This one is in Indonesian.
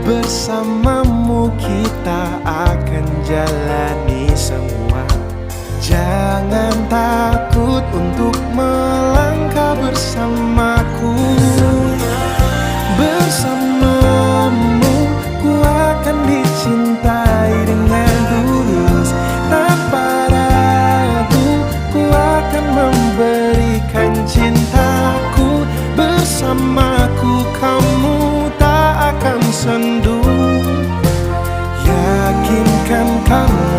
Bersamamu kita akan jalani semua. Jangan takut untuk melangkah bersamaku. Bersamamu ku akan dicintai dengan tulus. Tanpa ragu ku akan memberikan cintaku. Bersamaku kamu tak akan sendu. Yakinkan kamu